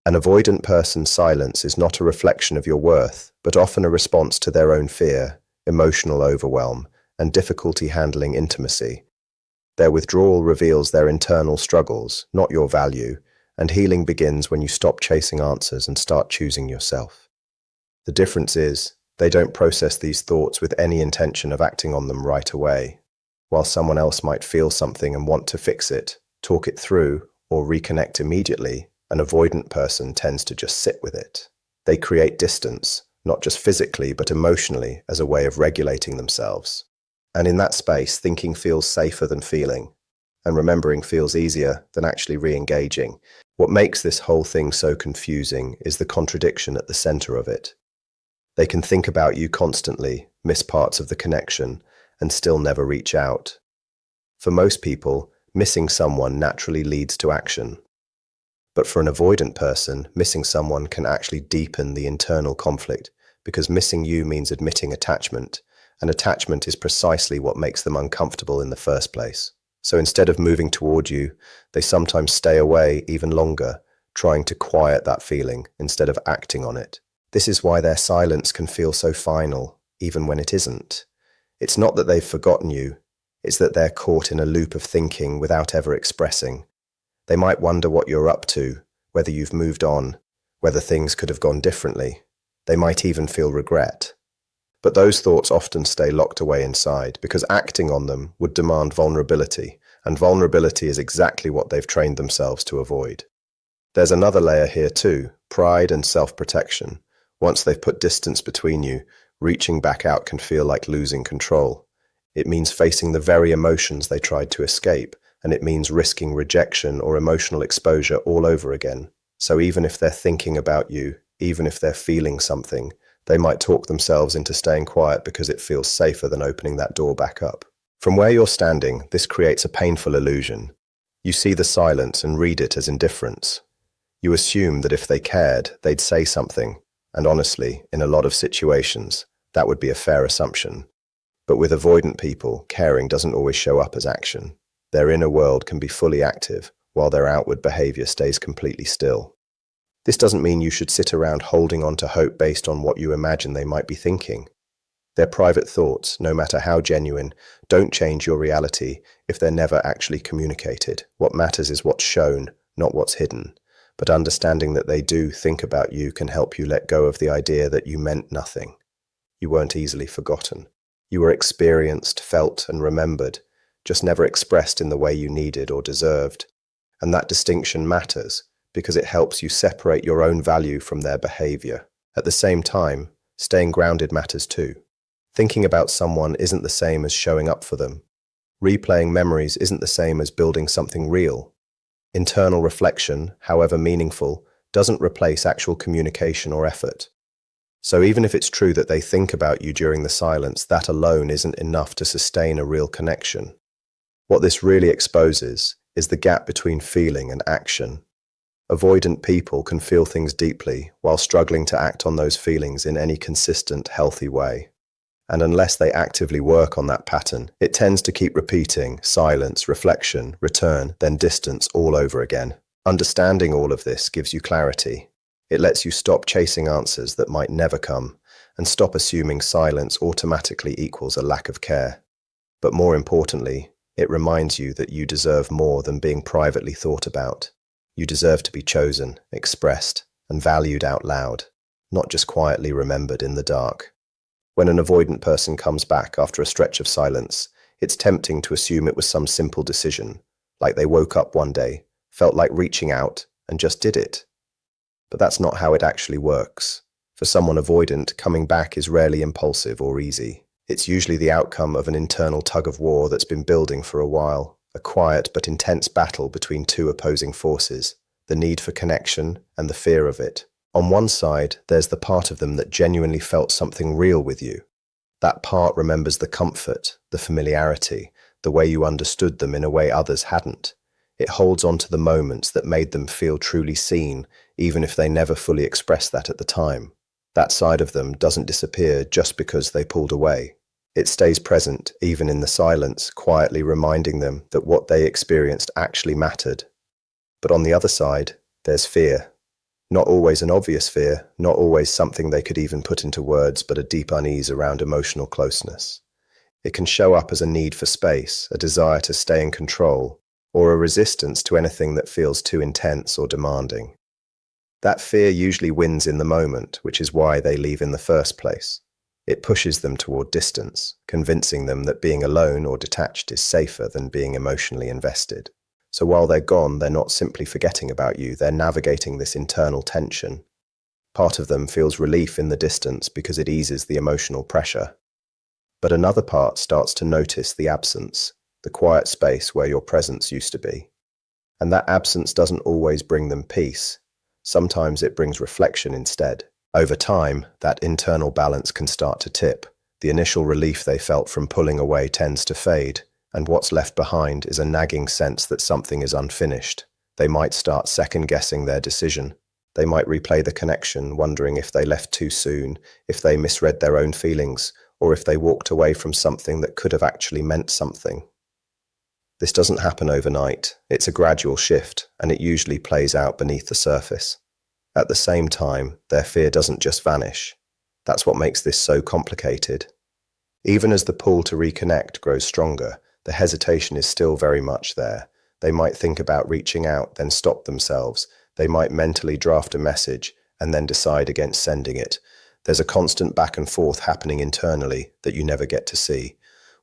An avoidant person's silence is not a reflection of your worth, but often a response to their own fear, emotional overwhelm, and difficulty handling intimacy. Their withdrawal reveals their internal struggles, not your value, and healing begins when you stop chasing answers and start choosing yourself. The difference is, they don't process these thoughts with any intention of acting on them right away. While someone else might feel something and want to fix it, talk it through, or reconnect immediately, an avoidant person tends to just sit with it. They create distance, not just physically but emotionally, as a way of regulating themselves. And in that space, thinking feels safer than feeling, and remembering feels easier than actually re-engaging. What makes this whole thing so confusing is the contradiction at the center of it. They can think about you constantly, miss parts of the connection, and still never reach out. For most people, missing someone naturally leads to action. But for an avoidant person, missing someone can actually deepen the internal conflict, because missing you means admitting attachment, and attachment is precisely what makes them uncomfortable in the first place. So instead of moving toward you, they sometimes stay away even longer, trying to quiet that feeling instead of acting on it. This is why their silence can feel so final, even when it isn't. It's not that they've forgotten you, it's that they're caught in a loop of thinking without ever expressing. They might wonder what you're up to, whether you've moved on, whether things could have gone differently. They might even feel regret. But those thoughts often stay locked away inside because acting on them would demand vulnerability, and vulnerability is exactly what they've trained themselves to avoid. There's another layer here too, pride and self-protection. Once they've put distance between you, reaching back out can feel like losing control. It means facing the very emotions they tried to escape, and it means risking rejection or emotional exposure all over again. So even if they're thinking about you, even if they're feeling something, they might talk themselves into staying quiet because it feels safer than opening that door back up. From where you're standing, this creates a painful illusion. You see the silence and read it as indifference. You assume that if they cared, they'd say something, and honestly, in a lot of situations, that would be a fair assumption. But with avoidant people, caring doesn't always show up as action. Their inner world can be fully active, while their outward behavior stays completely still. This doesn't mean you should sit around holding on to hope based on what you imagine they might be thinking. Their private thoughts, no matter how genuine, don't change your reality if they're never actually communicated. What matters is what's shown, not what's hidden. But understanding that they do think about you can help you let go of the idea that you meant nothing. You weren't easily forgotten. You were experienced, felt, and remembered, just never expressed in the way you needed or deserved. And that distinction matters, because it helps you separate your own value from their behavior. At the same time, staying grounded matters too. Thinking about someone isn't the same as showing up for them. Replaying memories isn't the same as building something real. Internal reflection, however meaningful, doesn't replace actual communication or effort. So even if it's true that they think about you during the silence, that alone isn't enough to sustain a real connection. What this really exposes is the gap between feeling and action. Avoidant people can feel things deeply while struggling to act on those feelings in any consistent, healthy way. And unless they actively work on that pattern, it tends to keep repeating silence, reflection, return, then distance all over again. Understanding all of this gives you clarity. It lets you stop chasing answers that might never come and stop assuming silence automatically equals a lack of care. But more importantly, it reminds you that you deserve more than being privately thought about. You deserve to be chosen, expressed, and valued out loud, not just quietly remembered in the dark. When an avoidant person comes back after a stretch of silence, it's tempting to assume it was some simple decision, like they woke up one day, felt like reaching out, and just did it. But that's not how it actually works. For someone avoidant, coming back is rarely impulsive or easy. It's usually the outcome of an internal tug-of-war that's been building for a while. A quiet but intense battle between two opposing forces, the need for connection and the fear of it. On one side, there's the part of them that genuinely felt something real with you. That part remembers the comfort, the familiarity, the way you understood them in a way others hadn't. It holds on to the moments that made them feel truly seen, even if they never fully expressed that at the time. That side of them doesn't disappear just because they pulled away. It stays present, even in the silence, quietly reminding them that what they experienced actually mattered. But on the other side, there's fear. Not always an obvious fear, not always something they could even put into words, but a deep unease around emotional closeness. It can show up as a need for space, a desire to stay in control, or a resistance to anything that feels too intense or demanding. That fear usually wins in the moment, which is why they leave in the first place. It pushes them toward distance, convincing them that being alone or detached is safer than being emotionally invested. So while they're gone, they're not simply forgetting about you, they're navigating this internal tension. Part of them feels relief in the distance because it eases the emotional pressure. But another part starts to notice the absence, the quiet space where your presence used to be. And that absence doesn't always bring them peace. Sometimes it brings reflection instead. Over time, that internal balance can start to tip. The initial relief they felt from pulling away tends to fade, and what's left behind is a nagging sense that something is unfinished. They might start second-guessing their decision. They might replay the connection, wondering if they left too soon, if they misread their own feelings, or if they walked away from something that could have actually meant something. This doesn't happen overnight. It's a gradual shift, and it usually plays out beneath the surface. At the same time, their fear doesn't just vanish. That's what makes this so complicated. Even as the pull to reconnect grows stronger, the hesitation is still very much there. They might think about reaching out, then stop themselves. They might mentally draft a message and then decide against sending it. There's a constant back and forth happening internally that you never get to see.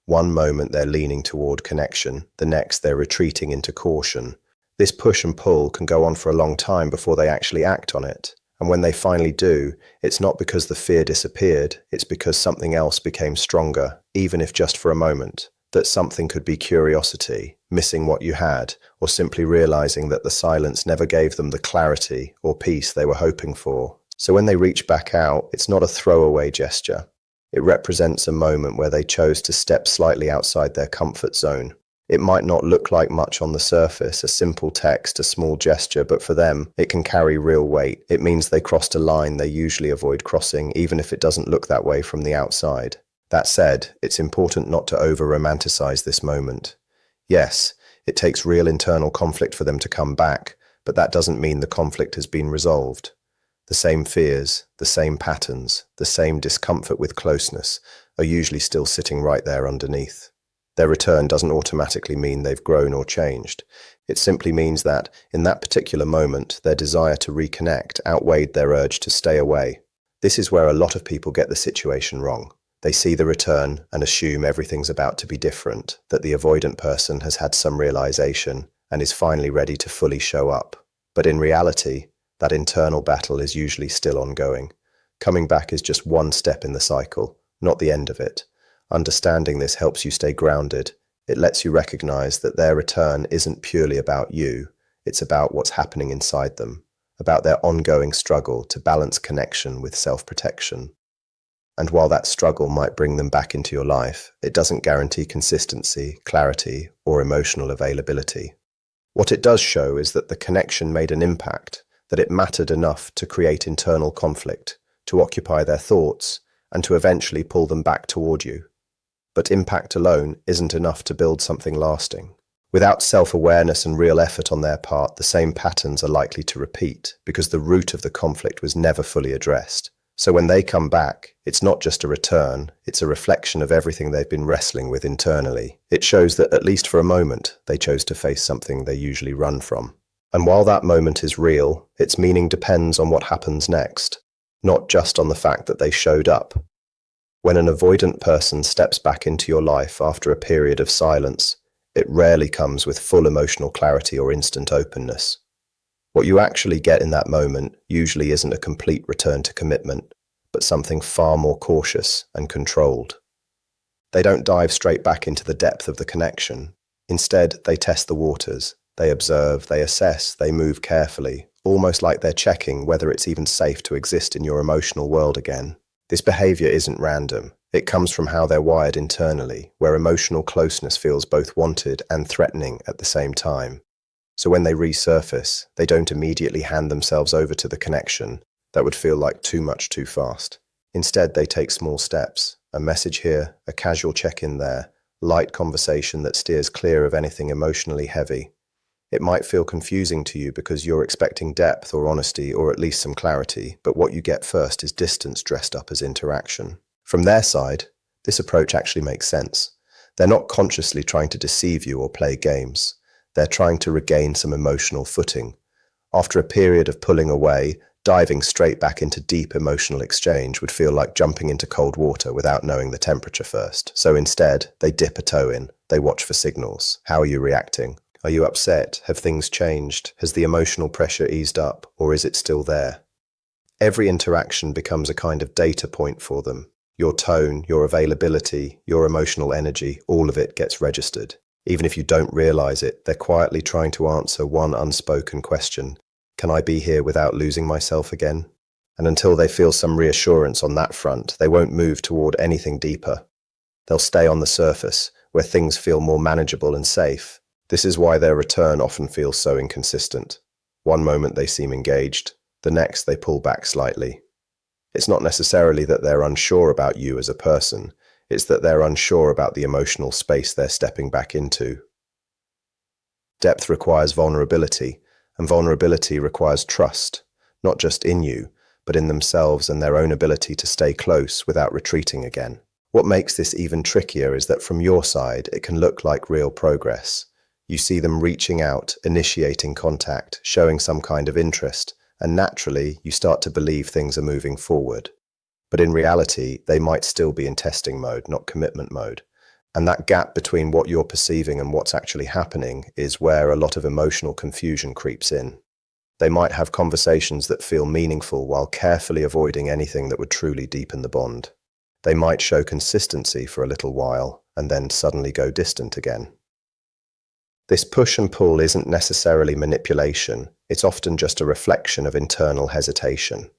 One moment they're leaning toward connection, the next they're retreating into caution. This push and pull can go on for a long time before they actually act on it. And when they finally do, it's not because the fear disappeared, it's because something else became stronger, even if just for a moment. That something could be curiosity, missing what you had, or simply realizing that the silence never gave them the clarity or peace they were hoping for. So when they reach back out, it's not a throwaway gesture. It represents a moment where they chose to step slightly outside their comfort zone. It might not look like much on the surface, a simple text, a small gesture, but for them, it can carry real weight. It means they crossed a line they usually avoid crossing, even if it doesn't look that way from the outside. That said, it's important not to over-romanticize this moment. Yes, it takes real internal conflict for them to come back, but that doesn't mean the conflict has been resolved. The same fears, the same patterns, the same discomfort with closeness are usually still sitting right there underneath. Their return doesn't automatically mean they've grown or changed. It simply means that, in that particular moment, their desire to reconnect outweighed their urge to stay away. This is where a lot of people get the situation wrong. They see the return and assume everything's about to be different, that the avoidant person has had some realization and is finally ready to fully show up. But in reality, that internal battle is usually still ongoing. Coming back is just one step in the cycle, not the end of it. Understanding this helps you stay grounded. It lets you recognize that their return isn't purely about you. It's about what's happening inside them, about their ongoing struggle to balance connection with self-protection. And while that struggle might bring them back into your life, it doesn't guarantee consistency, clarity, or emotional availability. What it does show is that the connection made an impact, that it mattered enough to create internal conflict, to occupy their thoughts, and to eventually pull them back toward you. But impact alone isn't enough to build something lasting. Without self-awareness and real effort on their part, the same patterns are likely to repeat because the root of the conflict was never fully addressed. So when they come back, it's not just a return, it's a reflection of everything they've been wrestling with internally. It shows that, at least for a moment, they chose to face something they usually run from. And while that moment is real, its meaning depends on what happens next, not just on the fact that they showed up. When an avoidant person steps back into your life after a period of silence, it rarely comes with full emotional clarity or instant openness. What you actually get in that moment usually isn't a complete return to commitment, but something far more cautious and controlled. They don't dive straight back into the depth of the connection. Instead, they test the waters. They observe, they assess, they move carefully, almost like they're checking whether it's even safe to exist in your emotional world again. This behavior isn't random. It comes from how they're wired internally, where emotional closeness feels both wanted and threatening at the same time. So when they resurface, they don't immediately hand themselves over to the connection. That would feel like too much too fast. Instead, they take small steps, a message here, a casual check-in there, light conversation that steers clear of anything emotionally heavy. It might feel confusing to you because you're expecting depth or honesty or at least some clarity, but what you get first is distance dressed up as interaction. From their side, this approach actually makes sense. They're not consciously trying to deceive you or play games. They're trying to regain some emotional footing. After a period of pulling away, diving straight back into deep emotional exchange would feel like jumping into cold water without knowing the temperature first. So instead, they dip a toe in. They watch for signals. How are you reacting? Are you upset? Have things changed? Has the emotional pressure eased up, or is it still there? Every interaction becomes a kind of data point for them. Your tone, your availability, your emotional energy, all of it gets registered. Even if you don't realize it, they're quietly trying to answer one unspoken question. Can I be here without losing myself again? And until they feel some reassurance on that front, they won't move toward anything deeper. They'll stay on the surface, where things feel more manageable and safe. This is why their return often feels so inconsistent. One moment they seem engaged, the next they pull back slightly. It's not necessarily that they're unsure about you as a person, it's that they're unsure about the emotional space they're stepping back into. Depth requires vulnerability, and vulnerability requires trust, not just in you, but in themselves and their own ability to stay close without retreating again. What makes this even trickier is that from your side, it can look like real progress. You see them reaching out, initiating contact, showing some kind of interest, and naturally, you start to believe things are moving forward. But in reality, they might still be in testing mode, not commitment mode. And that gap between what you're perceiving and what's actually happening is where a lot of emotional confusion creeps in. They might have conversations that feel meaningful while carefully avoiding anything that would truly deepen the bond. They might show consistency for a little while and then suddenly go distant again. This push and pull isn't necessarily manipulation, it's often just a reflection of internal hesitation.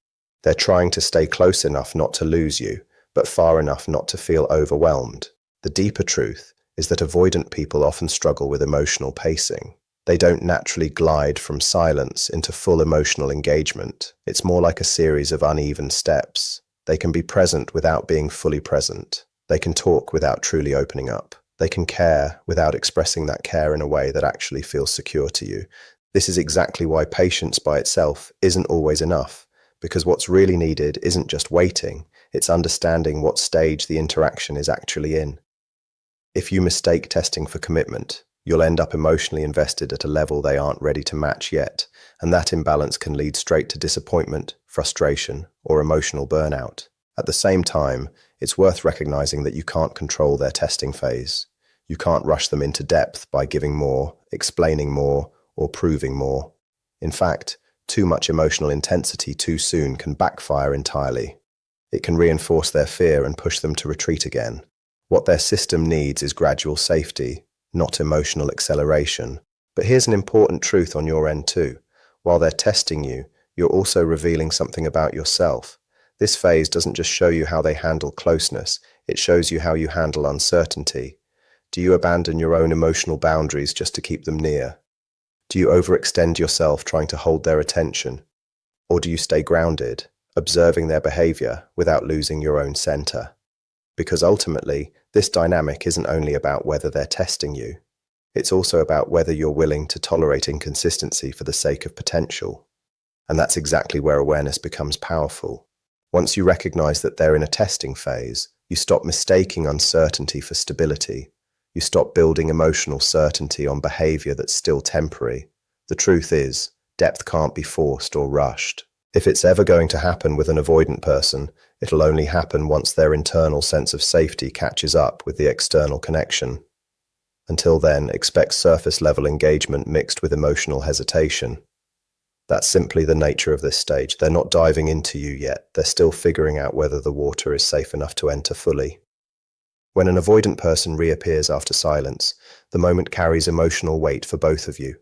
They're trying to stay close enough not to lose you, but far enough not to feel overwhelmed. The deeper truth is that avoidant people often struggle with emotional pacing. They don't naturally glide from silence into full emotional engagement. It's more like a series of uneven steps. They can be present without being fully present. They can talk without truly opening up. They can care without expressing that care in a way that actually feels secure to you. This is exactly why patience by itself isn't always enough, because what's really needed isn't just waiting, it's understanding what stage the interaction is actually in. If you mistake testing for commitment, you'll end up emotionally invested at a level they aren't ready to match yet, and that imbalance can lead straight to disappointment, frustration, or emotional burnout. At the same time, it's worth recognizing that you can't control their testing phase. You can't rush them into depth by giving more, explaining more, or proving more. In fact, too much emotional intensity too soon can backfire entirely. It can reinforce their fear and push them to retreat again. What their system needs is gradual safety, not emotional acceleration. But here's an important truth on your end too. While they're testing you, you're also revealing something about yourself. This phase doesn't just show you how they handle closeness, it shows you how you handle uncertainty. Do you abandon your own emotional boundaries just to keep them near? Do you overextend yourself trying to hold their attention? Or do you stay grounded, observing their behavior without losing your own center? Because ultimately, this dynamic isn't only about whether they're testing you. It's also about whether you're willing to tolerate inconsistency for the sake of potential. And that's exactly where awareness becomes powerful. Once you recognize that they're in a testing phase, you stop mistaking uncertainty for stability. You stop building emotional certainty on behavior that's still temporary. The truth is, depth can't be forced or rushed. If it's ever going to happen with an avoidant person, it'll only happen once their internal sense of safety catches up with the external connection. Until then, expect surface-level engagement mixed with emotional hesitation. That's simply the nature of this stage. They're not diving into you yet. They're still figuring out whether the water is safe enough to enter fully. When an avoidant person reappears after silence, the moment carries emotional weight for both of you.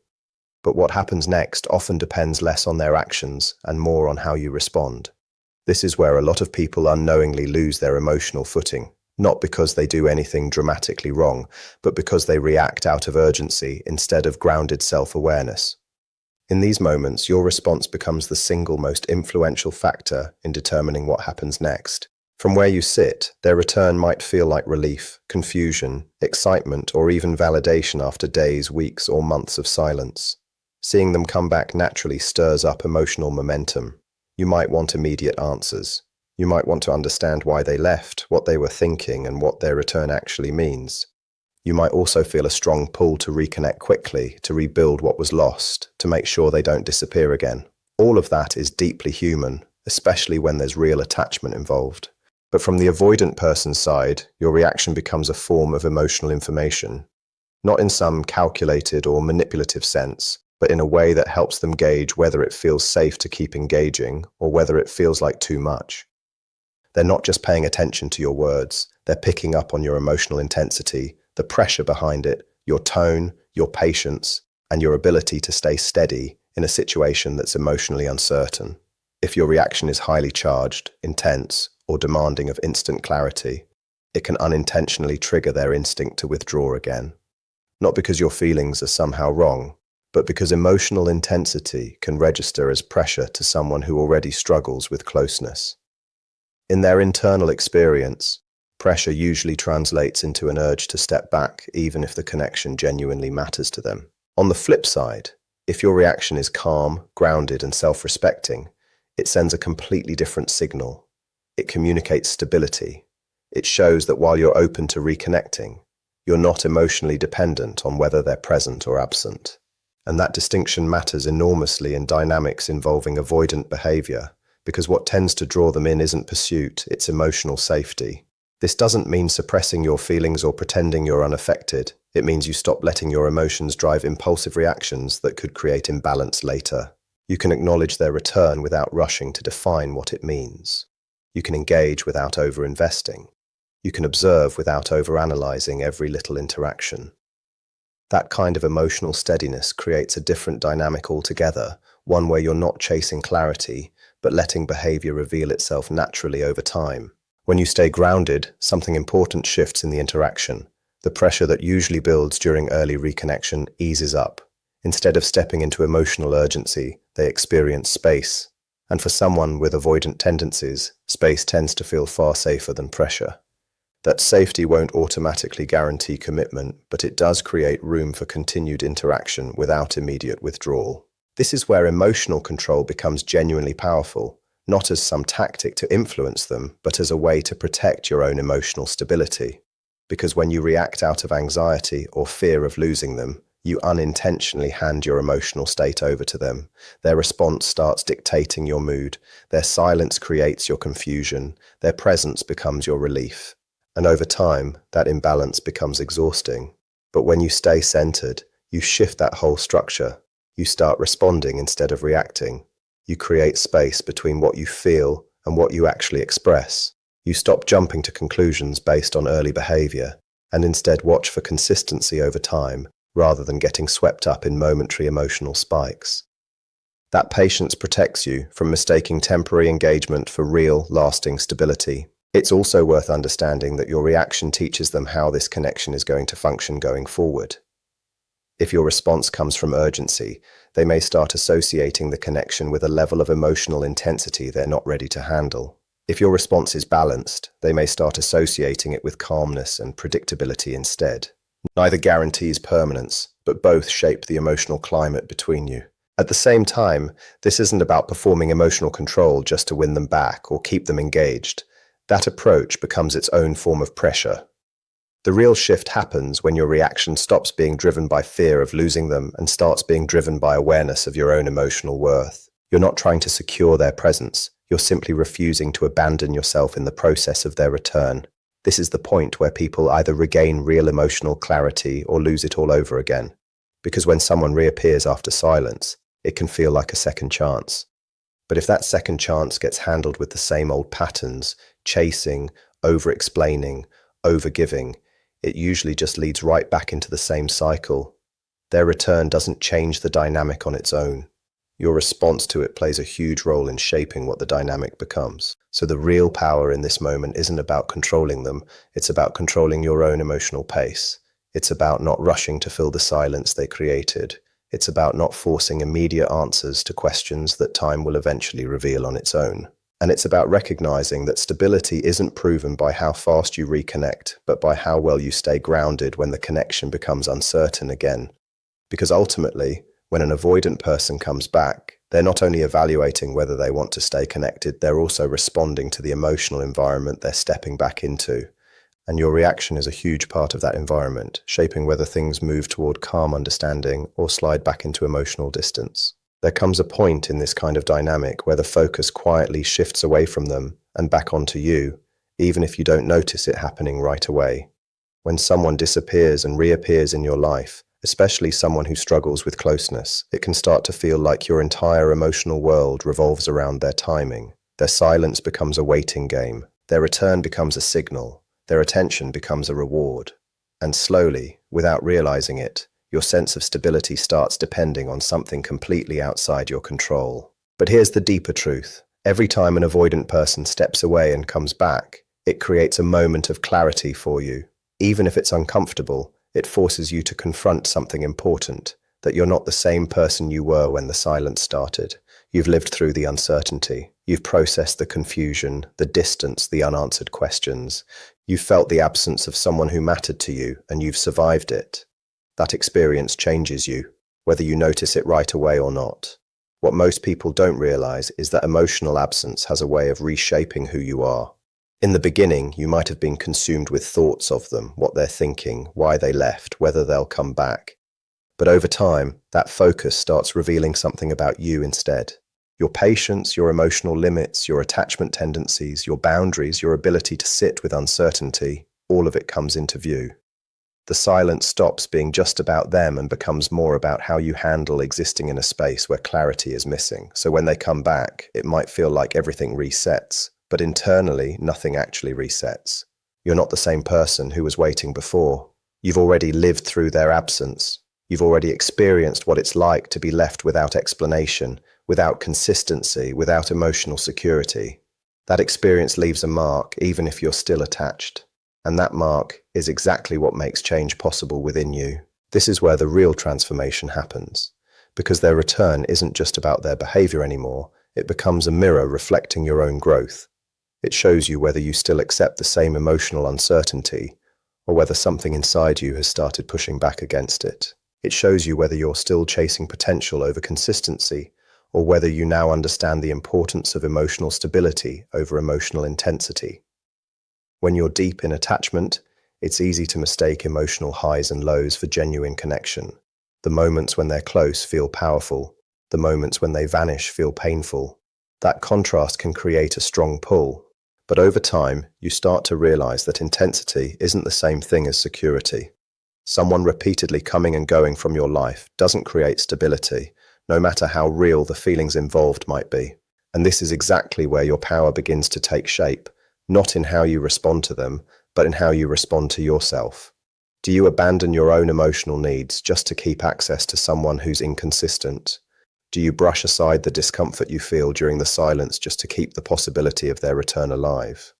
But what happens next often depends less on their actions and more on how you respond. This is where a lot of people unknowingly lose their emotional footing, not because they do anything dramatically wrong, but because they react out of urgency instead of grounded self-awareness. In these moments, your response becomes the single most influential factor in determining what happens next. From where you sit, their return might feel like relief, confusion, excitement, or even validation after days, weeks, or months of silence. Seeing them come back naturally stirs up emotional momentum. You might want immediate answers. You might want to understand why they left, what they were thinking, and what their return actually means. You might also feel a strong pull to reconnect quickly, to rebuild what was lost, to make sure they don't disappear again. All of that is deeply human, especially when there's real attachment involved. But from the avoidant person's side, your reaction becomes a form of emotional information, not in some calculated or manipulative sense, but in a way that helps them gauge whether it feels safe to keep engaging or whether it feels like too much. They're not just paying attention to your words, they're picking up on your emotional intensity, the pressure behind it, your tone, your patience, and your ability to stay steady in a situation that's emotionally uncertain. If your reaction is highly charged, intense, or demanding of instant clarity, it can unintentionally trigger their instinct to withdraw again. Not because your feelings are somehow wrong, but because emotional intensity can register as pressure to someone who already struggles with closeness. In their internal experience, pressure usually translates into an urge to step back, even if the connection genuinely matters to them. On the flip side, if your reaction is calm, grounded, and self-respecting, it sends a completely different signal. It communicates stability. It shows that while you're open to reconnecting, you're not emotionally dependent on whether they're present or absent. And that distinction matters enormously in dynamics involving avoidant behavior, because what tends to draw them in isn't pursuit, it's emotional safety. This doesn't mean suppressing your feelings or pretending you're unaffected. It means you stop letting your emotions drive impulsive reactions that could create imbalance later. You can acknowledge their return without rushing to define what it means. You can engage without over-investing. You can observe without overanalyzing every little interaction. That kind of emotional steadiness creates a different dynamic altogether, one where you're not chasing clarity, but letting behavior reveal itself naturally over time. When you stay grounded, something important shifts in the interaction. The pressure that usually builds during early reconnection eases up. Instead of stepping into emotional urgency, they experience space. And for someone with avoidant tendencies, space tends to feel far safer than pressure. That safety won't automatically guarantee commitment, but it does create room for continued interaction without immediate withdrawal. This is where emotional control becomes genuinely powerful, not as some tactic to influence them, but as a way to protect your own emotional stability. Because when you react out of anxiety or fear of losing them, you unintentionally hand your emotional state over to them. Their response starts dictating your mood. Their silence creates your confusion. Their presence becomes your relief. And over time, that imbalance becomes exhausting. But when you stay centered, you shift that whole structure. You start responding instead of reacting. You create space between what you feel and what you actually express. You stop jumping to conclusions based on early behavior, and instead watch for consistency over time, rather than getting swept up in momentary emotional spikes. That patience protects you from mistaking temporary engagement for real, lasting stability. It's also worth understanding that your reaction teaches them how this connection is going to function going forward. If your response comes from urgency, they may start associating the connection with a level of emotional intensity they're not ready to handle. If your response is balanced, they may start associating it with calmness and predictability instead. Neither guarantees permanence, but both shape the emotional climate between you. At the same time, this isn't about performing emotional control just to win them back or keep them engaged. That approach becomes its own form of pressure. The real shift happens when your reaction stops being driven by fear of losing them and starts being driven by awareness of your own emotional worth. You're not trying to secure their presence. You're simply refusing to abandon yourself in the process of their return. This is the point where people either regain real emotional clarity or lose it all over again. Because when someone reappears after silence, it can feel like a second chance. But if that second chance gets handled with the same old patterns, chasing, over-explaining, over-giving, it usually just leads right back into the same cycle. Their return doesn't change the dynamic on its own. Your response to it plays a huge role in shaping what the dynamic becomes. So the real power in this moment isn't about controlling them, it's about controlling your own emotional pace. It's about not rushing to fill the silence they created. It's about not forcing immediate answers to questions that time will eventually reveal on its own. And it's about recognizing that stability isn't proven by how fast you reconnect, but by how well you stay grounded when the connection becomes uncertain again. Because ultimately, When an avoidant person comes back, they're not only evaluating whether they want to stay connected, they're also responding to the emotional environment they're stepping back into. And your reaction is a huge part of that environment, shaping whether things move toward calm understanding or slide back into emotional distance. There comes a point in this kind of dynamic where the focus quietly shifts away from them and back onto you, even if you don't notice it happening right away. When someone disappears and reappears in your life, especially someone who struggles with closeness, it can start to feel like your entire emotional world revolves around their timing. Their silence becomes a waiting game. Their return becomes a signal. Their attention becomes a reward. And slowly, without realizing it, your sense of stability starts depending on something completely outside your control. But here's the deeper truth. Every time an avoidant person steps away and comes back, it creates a moment of clarity for you. Even if it's uncomfortable, it forces you to confront something important, that you're not the same person you were when the silence started. You've lived through the uncertainty. You've processed the confusion, the distance, the unanswered questions. You've felt the absence of someone who mattered to you, and you've survived it. That experience changes you, whether you notice it right away or not. What most people don't realize is that emotional absence has a way of reshaping who you are. In the beginning, you might have been consumed with thoughts of them, what they're thinking, why they left, whether they'll come back. But over time, that focus starts revealing something about you instead. Your patience, your emotional limits, your attachment tendencies, your boundaries, your ability to sit with uncertainty, all of it comes into view. The silence stops being just about them and becomes more about how you handle existing in a space where clarity is missing. So when they come back, it might feel like everything resets, but internally, nothing actually resets. You're not the same person who was waiting before. You've already lived through their absence. You've already experienced what it's like to be left without explanation, without consistency, without emotional security. That experience leaves a mark, even if you're still attached. And that mark is exactly what makes change possible within you. This is where the real transformation happens. Because their return isn't just about their behavior anymore, it becomes a mirror reflecting your own growth. It shows you whether you still accept the same emotional uncertainty, or whether something inside you has started pushing back against it. It shows you whether you're still chasing potential over consistency, or whether you now understand the importance of emotional stability over emotional intensity. When you're deep in attachment, it's easy to mistake emotional highs and lows for genuine connection. The moments when they're close feel powerful. The moments when they vanish feel painful. That contrast can create a strong pull. But over time, you start to realize that intensity isn't the same thing as security. Someone repeatedly coming and going from your life doesn't create stability, no matter how real the feelings involved might be. And this is exactly where your power begins to take shape, not in how you respond to them, but in how you respond to yourself. Do you abandon your own emotional needs just to keep access to someone who's inconsistent? Do you brush aside the discomfort you feel during the silence just to keep the possibility of their return alive?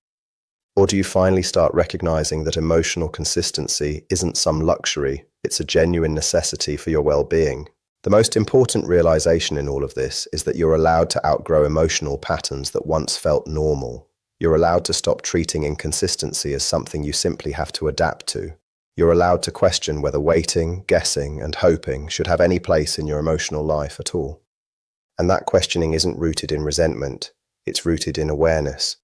Or do you finally start recognizing that emotional consistency isn't some luxury, it's a genuine necessity for your well-being? The most important realization in all of this is that you're allowed to outgrow emotional patterns that once felt normal. You're allowed to stop treating inconsistency as something you simply have to adapt to. You're allowed to question whether waiting, guessing, and hoping should have any place in your emotional life at all. And that questioning isn't rooted in resentment, it's rooted in awareness.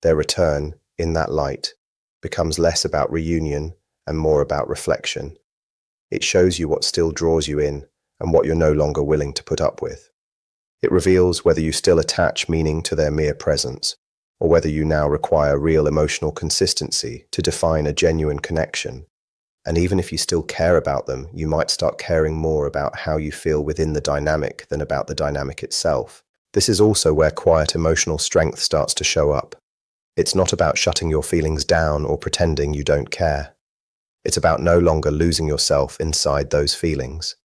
Their return, in that light, becomes less about reunion and more about reflection. It shows you what still draws you in and what you're no longer willing to put up with. It reveals whether you still attach meaning to their mere presence, or whether you now require real emotional consistency to define a genuine connection. And even if you still care about them, you might start caring more about how you feel within the dynamic than about the dynamic itself. This is also where quiet emotional strength starts to show up. It's not about shutting your feelings down or pretending you don't care. It's about no longer losing yourself inside those feelings.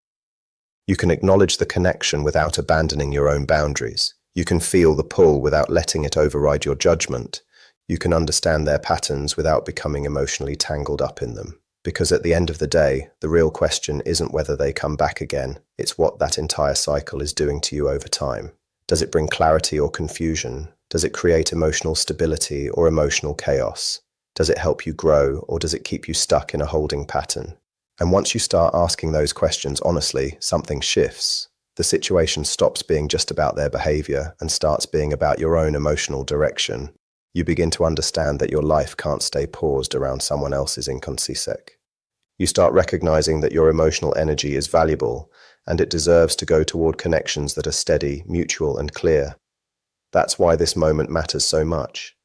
You can acknowledge the connection without abandoning your own boundaries. You can feel the pull without letting it override your judgment. You can understand their patterns without becoming emotionally tangled up in them. Because at the end of the day, the real question isn't whether they come back again, it's what that entire cycle is doing to you over time. Does it bring clarity or confusion? Does it create emotional stability or emotional chaos? Does it help you grow, or does it keep you stuck in a holding pattern? And once you start asking those questions honestly, something shifts. The situation stops being just about their behavior and starts being about your own emotional direction. You begin to understand that your life can't stay paused around someone else's inconsisec. You start recognizing that your emotional energy is valuable and it deserves to go toward connections that are steady, mutual, and clear. That's why this moment matters so much.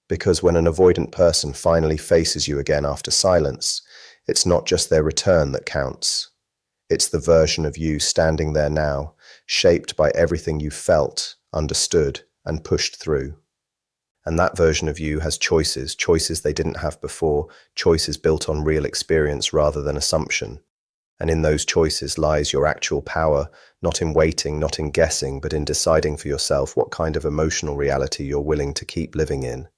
Because when an avoidant person finally faces you again after silence, it's not just their return that counts. It's the version of you standing there now, shaped by everything you felt, understood, and pushed through. And that version of you has choices they didn't have before, choices built on real experience rather than assumption. And in those choices lies your actual power, not in waiting, not in guessing, but in deciding for yourself what kind of emotional reality you're willing to keep living in.